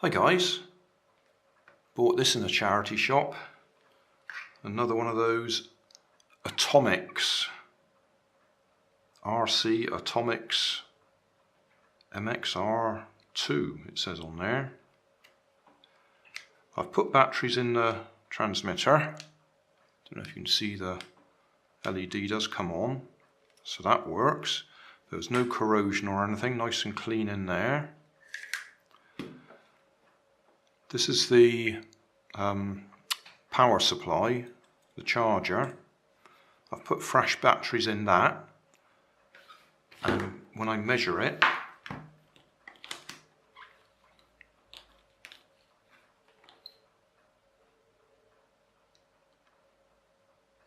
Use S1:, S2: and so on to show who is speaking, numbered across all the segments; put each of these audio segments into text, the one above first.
S1: Hi guys, bought this in a charity shop, another one of those Atomix RC Atomix MXR2 it says on there. I've put batteries in the transmitter. Don't know if you can see the LED does come on, so that works. There's no corrosion or anything, nice and clean in there. This is the power supply, the charger. I've put fresh batteries in that, and when I measure it,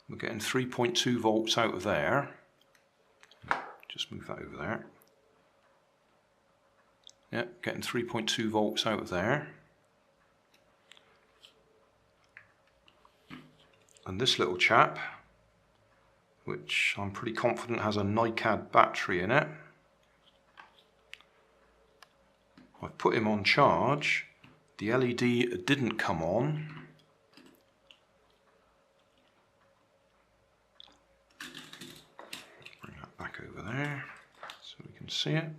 S1: we're getting 3.2 volts out of there. Just move that over there. Yeah, getting 3.2 volts out of there. And this little chap, which I'm pretty confident has a NiMh battery in it, I've put him on charge. The LED didn't come on. Bring that back over there so we can see it.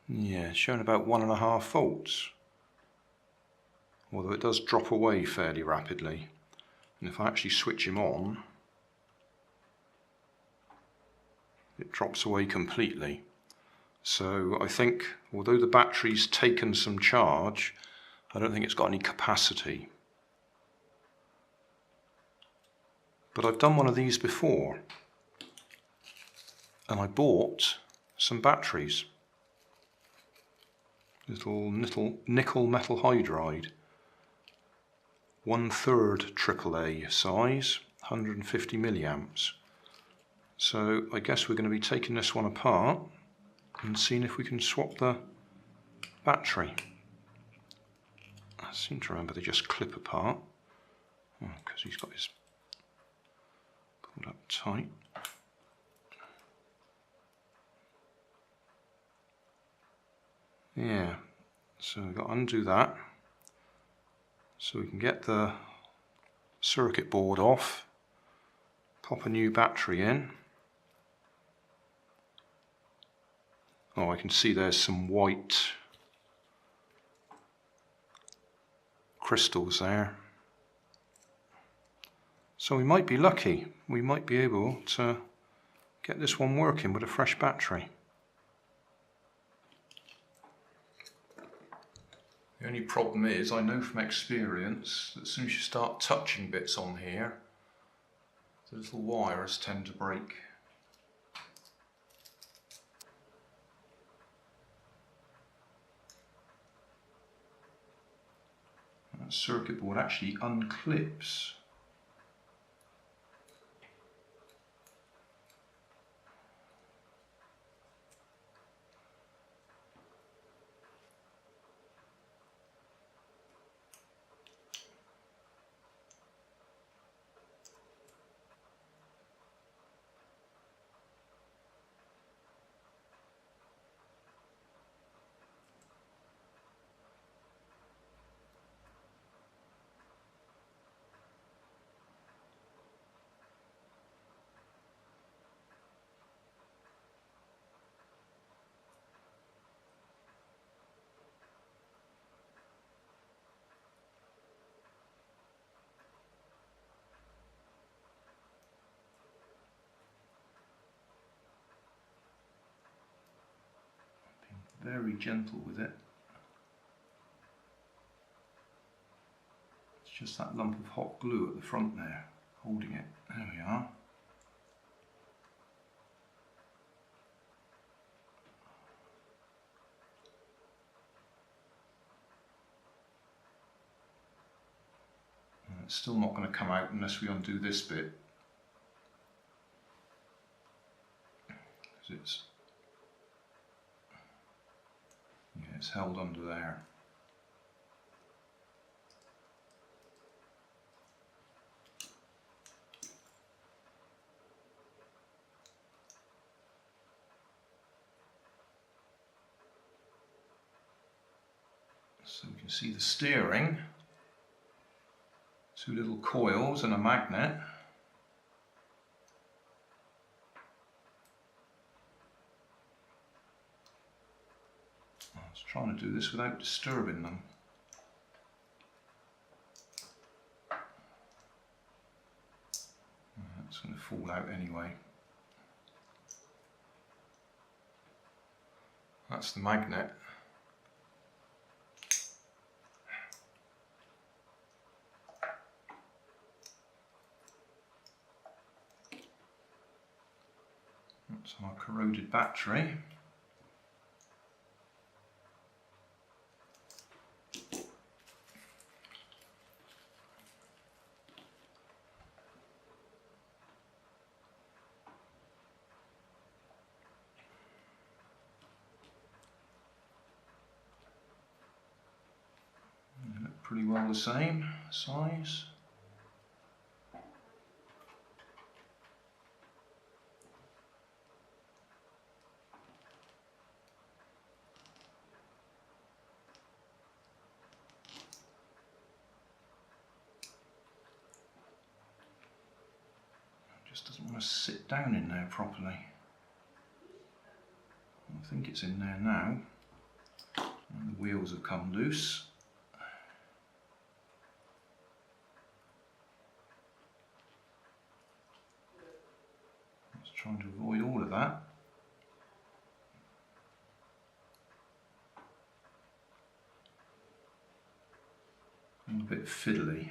S1: Yeah, it's showing about 1.5 volts. Although it does drop away fairly rapidly. And if I actually switch him on, it drops away completely. So I think, although the battery's taken some charge, I don't think it's got any capacity. But I've done one of these before, and I bought some batteries. Little nickel metal hydride. 1/3 AAA size, 150 milliamps. So I guess we're going to be taking this one apart and seeing if we can swap the battery. I seem to remember they just clip apart, because he's got his pulled up tight. Yeah, so we've got to undo that. So we can get the circuit board off, pop a new battery in. Oh, I can see there's some white crystals there. So we might be lucky. We might be able to get this one working with a fresh battery. The only problem is, I know from experience that as soon as you start touching bits on here, the little wires tend to break. That circuit board actually unclips. Very gentle with it. It's just that lump of hot glue at the front there, holding it. There we are. And it's still not going to come out unless we undo this bit. Because it's held under there. So we can see the steering, 2 little coils and a magnet. I was trying to do this without disturbing them. It's going to fall out anyway. That's the magnet. That's our corroded battery. They look pretty well the same size. Doesn't want to sit down in there properly. I think it's in there now. And the wheels have come loose. Let's try to avoid all of that. I'm a bit fiddly.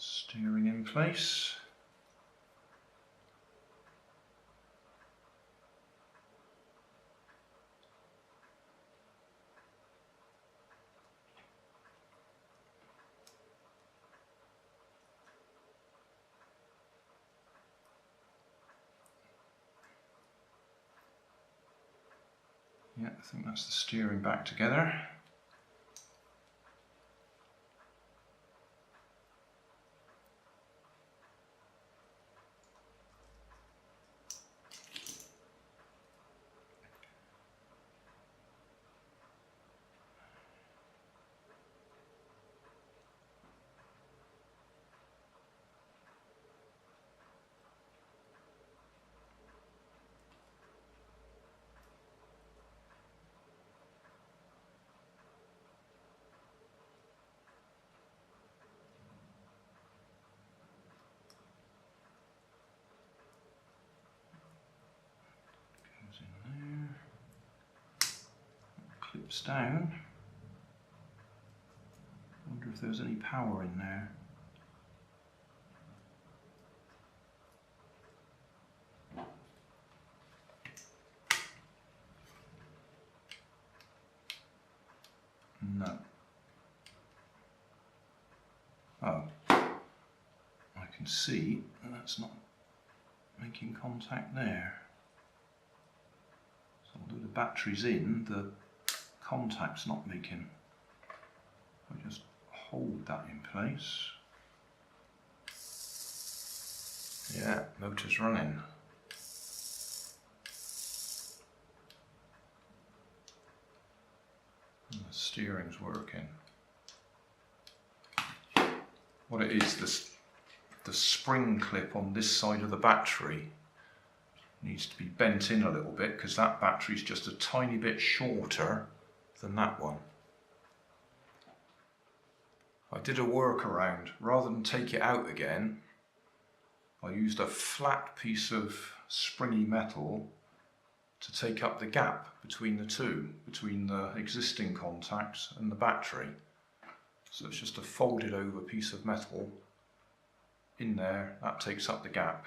S1: Steering in place. Yeah, I think that's the steering back together. Clips down. Wonder if there's any power in there. No. Oh, I can see that's not making contact there. So although the battery's in, the contact's not making. I just hold that in place. Yeah, motor's running. And the steering's working. What it is, the spring clip on this side of the battery needs to be bent in a little bit because that battery's just a tiny bit shorter than that one. I did a workaround. Rather than take it out again, I used a flat piece of springy metal to take up the gap between the two, between the existing contacts and the battery. So it's just a folded over piece of metal in there, that takes up the gap.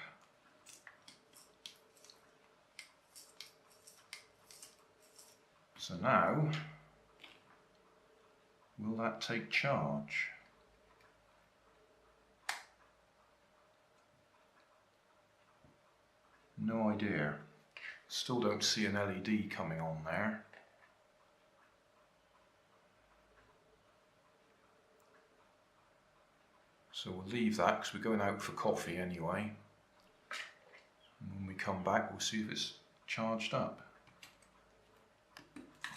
S1: So now, will that take charge? No idea. Still don't see an LED coming on there. So we'll leave that because we're going out for coffee anyway. And when we come back, we'll see if it's charged up.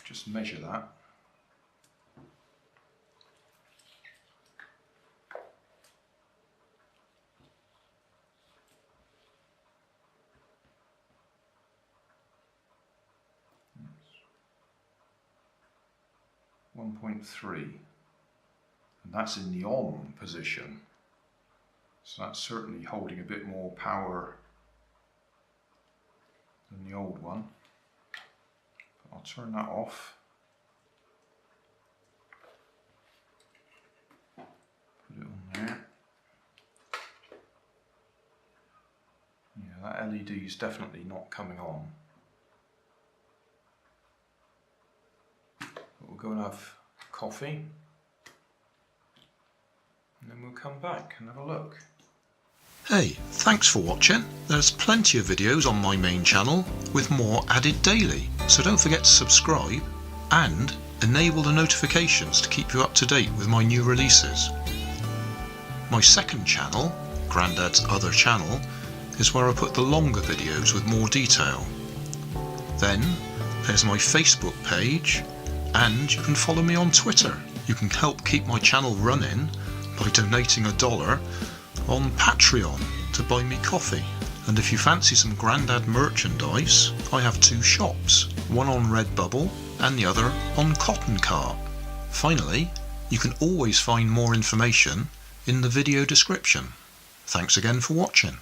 S1: Just measure that. That's 1.3, and that's in the on position. So that's certainly holding a bit more power than the old one. But I'll turn that off. Put it on there. Yeah, that LED is definitely not coming on. But we'll go and have coffee, and then we'll come back and have a look. Hey, thanks for watching. There's plenty of videos on my main channel with more added daily, so don't forget to subscribe and enable the notifications to keep you up to date with my new releases. My second channel, Grandad's Other Channel, is where I put the longer videos with more detail. Then there's my Facebook page, and you can follow me on Twitter. You can help keep my channel running by donating $1 on Patreon to buy me coffee. And if you fancy some Grandad merchandise, I have 2 shops, one on Redbubble and the other on Cotton Cart. Finally, you can always find more information in the video description. Thanks again for watching.